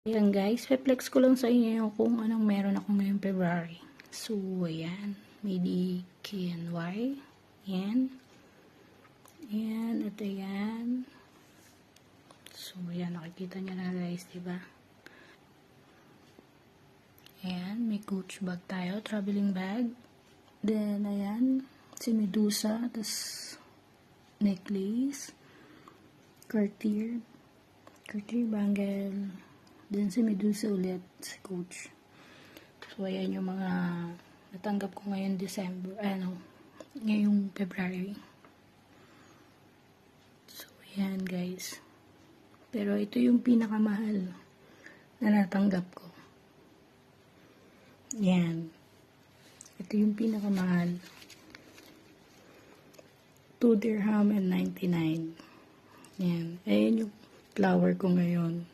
Ayan guys, reflex ko lang sa inyo kung anong meron ako ngayong February. So, ayan. May DKNY. Ayan. Ayan, at ayan. So, ayan. Nakikita nyo na guys, diba? Ayan, may Coach bag tayo. Traveling bag. Then, ayan. Si Medusa. Tas, necklace. Cartier bangle. Then, si Medusa ulit. Si Coach. So, ayan yung mga natanggap ko ngayon ngayong February. So, ayan guys. Pero ito yung pinakamahal na natanggap ko. Ayan. Ito yung pinakamahal. 2 dirham and 99. Ayan. Ayan yung flower ko ngayon.